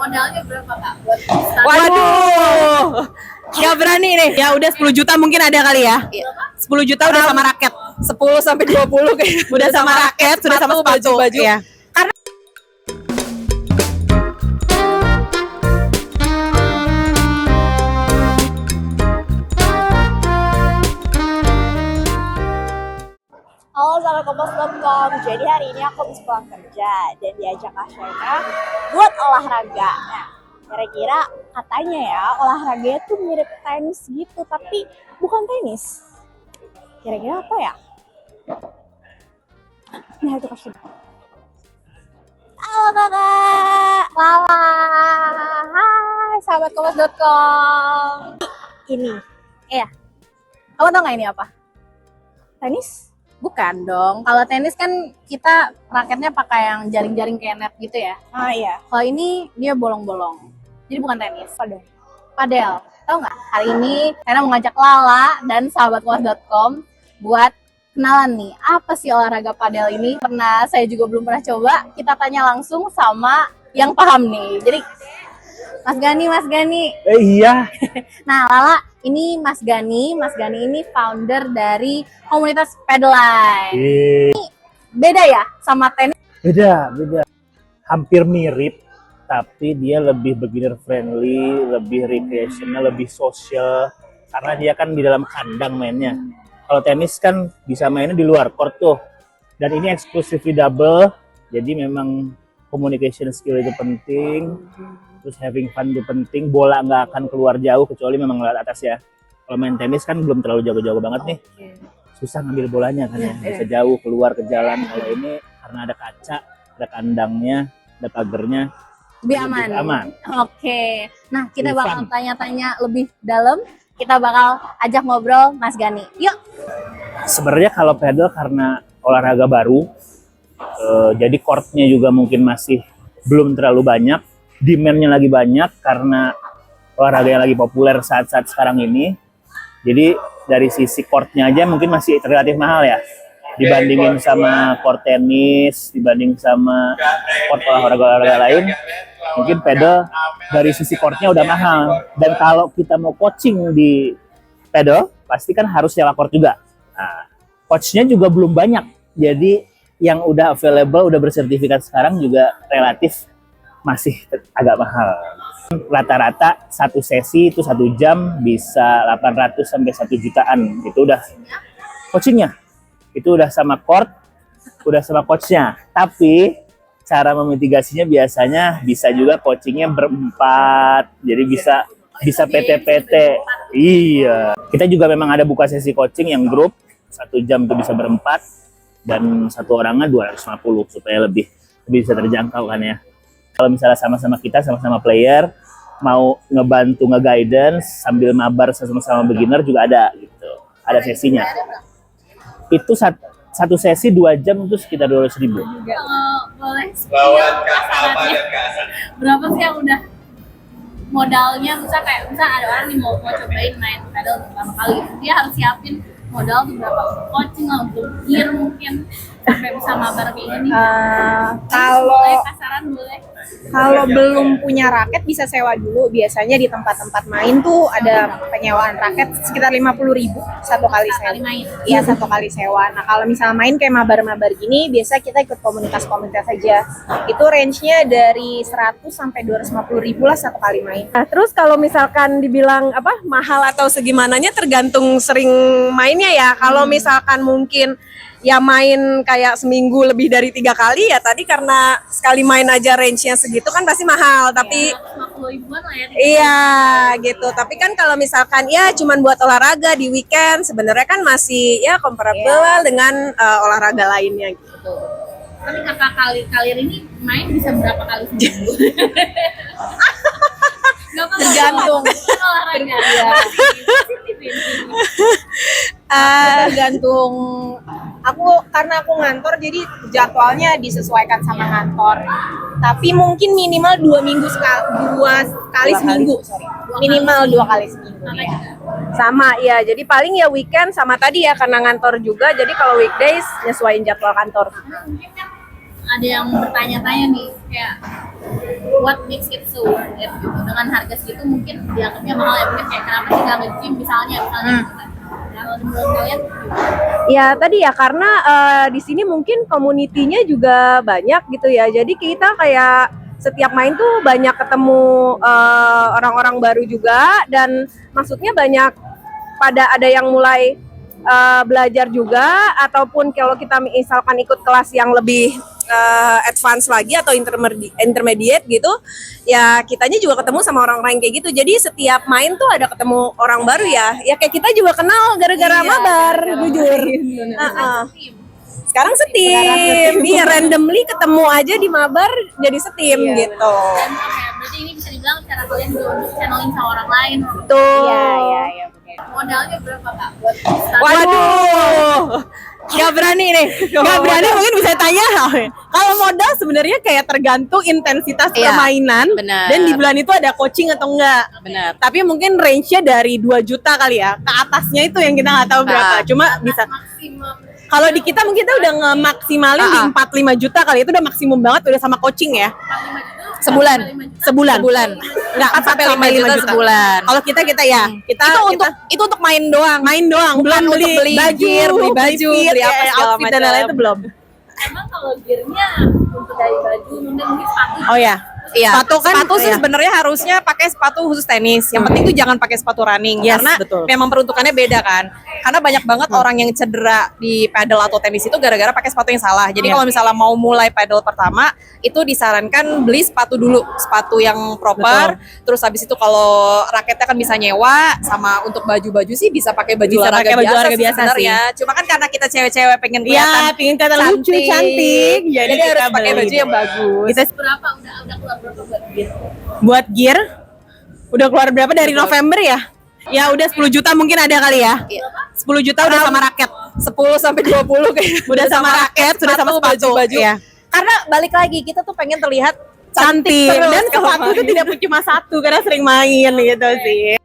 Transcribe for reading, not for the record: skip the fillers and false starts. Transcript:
modalnya berapa Kak buat start? Waduh, nggak berani nih. Ya udah 10 juta mungkin ada kali ya. Iya. 10 juta udah sama raket. 10 sampai 20 kayak. Udah sama raket, sudah sama sepatu. baju. Iya. Halo sahabat kompas.com, jadi hari ini aku habis pulang kerja dan diajak Kak Shaina buat olahraga. Nah, kira-kira katanya ya olahraganya tuh mirip tenis gitu, tapi bukan tenis. Kira-kira apa ya? Nah itu Kak Shaina. Halo kakak, Lala. Hai sahabat kompas.com. Ini, kamu tau gak ini apa? Tenis? Bukan dong. Kalau tenis kan kita raketnya pakai yang jaring-jaring kayak net gitu ya. Ah iya. Kalau ini dia bolong-bolong. Jadi bukan tenis. Padel. Tahu nggak? Hari ini saya mau ngajak Lala dan sahabatwas.com buat kenalan nih. Apa sih olahraga padel ini? Karena saya juga belum pernah coba. Kita tanya langsung sama yang paham nih. Jadi Mas Gani. Iya. Nah, Lala, ini Mas Gani. Mas Gani ini founder dari komunitas Pedeline. Beda ya sama tenis? Beda. Hampir mirip, tapi dia lebih beginner friendly, lebih recreational, lebih social. Karena dia kan di dalam kandang mainnya. Kalau tenis kan bisa mainnya di luar court tuh. Dan ini exclusively double, jadi memang communication skill itu penting. Terus having fun itu penting, bola nggak akan keluar jauh kecuali memang lewat atas ya. Kalau main tenis kan belum terlalu jago-jago banget nih, susah ngambil bolanya kan ya, bisa jauh keluar ke jalan. Kalau ini karena ada kaca, ada kandangnya, ada pagernya, Lebih aman. Oke, nah kita Lebih bakal fun. tanya-tanya lebih dalam. Kita bakal ajak ngobrol Mas Gani. Yuk. Sebenarnya kalau pedal karena olahraga baru, jadi courtnya juga mungkin masih belum terlalu banyak, demand-nya lagi banyak karena olahraga yang lagi populer saat-saat sekarang ini. Jadi dari sisi courtnya aja mungkin masih relatif mahal ya, dibandingin sama court tenis, dibanding sama court olahraga lain. Mungkin pedal dari sisi courtnya udah mahal. Dan kalau kita mau coaching di pedal, pasti kan harus sewa court juga. Nah, coachnya juga belum banyak. Jadi yang udah available, udah bersertifikat sekarang juga relatif masih agak mahal. Rata-rata satu sesi itu 1 jam bisa 800 sampai 1 jutaan. Itu udah coachingnya. Itu udah sama court, udah sama coachnya. Tapi cara memitigasinya biasanya bisa juga coachingnya berempat. Jadi bisa PT-PT. Iya. Kita juga memang ada buka sesi coaching yang grup 1 jam itu bisa berempat dan satu orangnya 250 supaya lebih bisa terjangkau kan ya. Kalau misalnya sama-sama kita, sama-sama player, mau ngebantu nge-guidance sambil mabar sama-sama beginner juga ada gitu. Ada sesinya. Itu satu sesi 2 jam itu sekitar 200.000. Boleh kasarannya. Berapa sih yang udah modalnya? Misal ada orang nih mau cobain main pedal pertama kali, dia harus siapin modal tuh berapa? Coaching lah untuk gear mungkin sampai bisa mabar kayak gini. Boleh kasaran boleh. Kalau belum punya raket bisa sewa dulu. Biasanya di tempat-tempat main tuh ada penyewaan raket sekitar 50.000 satu kali sewa. Main. Iya, satu kali sewa. Nah, kalau misalnya main kayak mabar-mabar gini, biasa kita ikut komunitas-komunitas aja. Itu range-nya dari 100 sampai 250.000 lah satu kali main. Nah, terus kalau misalkan dibilang mahal atau segimananya tergantung sering mainnya ya. Kalau misalkan mungkin ya main kayak seminggu lebih dari 3 kali ya tadi karena sekali main aja range-nya segitu kan pasti mahal. Tapi 50 ribuan lah ya. iya gitu. Tapi kan kalau misalkan ya cuman buat olahraga di weekend sebenarnya kan masih ya comparable lah dengan olahraga lainnya gitu. Tapi kakak Kalir ini main bisa berapa kali seminggu? Tergantung. Olahraga. Iya. Tergantung karena aku ngantor jadi jadwalnya disesuaikan sama kantor. Tapi mungkin minimal 2 kali seminggu. Minimal 2 kali seminggu. Ya. Sama ya. Jadi paling ya weekend sama tadi ya karena ngantor juga. Jadi kalau weekdays nyesuaiin jadwal kantor. Mungkin kan ada yang bertanya-tanya nih kayak what makes it so worth it gitu. Dengan harga segitu mungkin dianggapnya mahal ya, mungkin kayak kenapa sih nggak nge-gym misalnya gitu kan. Nah, kalau menurut kalian Ya tadi ya karena di sini mungkin komunitinya juga banyak gitu ya. Jadi kita kayak setiap main tuh banyak ketemu orang-orang baru juga, dan maksudnya banyak pada ada yang mulai belajar juga, ataupun kalau kita misalkan ikut kelas yang lebih advance lagi atau intermediate gitu, ya kitanya juga ketemu sama orang-orang kayak gitu. Jadi setiap main tuh ada ketemu orang baru ya kayak kita juga kenal gara-gara mabar, jujur. Sekarang setim, iya randomly ketemu aja di mabar jadi setim gitu. dan berarti ini bisa dibilang cara kalian juga untuk channeling sama orang lain. Tuh. Iya. Modalnya berapa kak buat start? Waduh, nggak berani nih, nggak berani mungkin bisa tanya. Kalau modal sebenarnya kayak tergantung intensitas permainan, benar. dan di bulan itu ada coaching atau enggak. Benar. Tapi mungkin range-nya dari 2 juta kali ya, ke atasnya itu yang kita nggak tahu berapa. Cuma bisa. Maksimum Kalau di kita mungkin kita udah ngemaksimalin di 4-5 juta kali, itu udah maksimum banget, udah sama coaching ya. 45 juta. Sebulan. Nggak, 4 sampai 5 juta sebulan. Kalau kita ya, Itu untuk main doang. bukan Bukan untuk beli gear, beli baju, fit, beli apa segala outfit dan lain-lain itu macam. belum. Emang kalau gearnya untuk dari baju mungkin sepatu. Oh ya. Iya, Sepatu sih iya. sebenarnya harusnya pakai sepatu khusus tenis. Yang penting tuh jangan pakai sepatu running, Yes, karena betul. memang peruntukannya beda kan. Karena banyak banget orang yang cedera di paddle atau tenis itu gara-gara pakai sepatu yang salah. Jadi kalau misalnya mau mulai paddle pertama, itu disarankan beli sepatu dulu, sepatu yang proper. Terus habis itu kalau raketnya kan bisa nyewa, sama untuk baju-baju sih bisa pakai baju Bisa olahraga pakai baju biasa, olahraga sih biasa sebenarnya. Cuma kan karena kita cewek-cewek pengen Iya, kelihatan pingin kelihatan lucu, cantik. Jadi kita harus pakai beli. baju yang bagus. Kita Berapa udah keluar berapa buat gear? buat gear udah keluar berapa dari November ya? Ya udah 10 juta mungkin ada kali ya. 10 juta udah sama raket. 10 sampai 20 kayak Udah sama raket, sudah sama sepatu. baju-baju. Iya. Karena balik lagi kita tuh pengen terlihat Cantik terus dan kalau sepatu itu main. tidak cuma satu karena sering main gitu sih.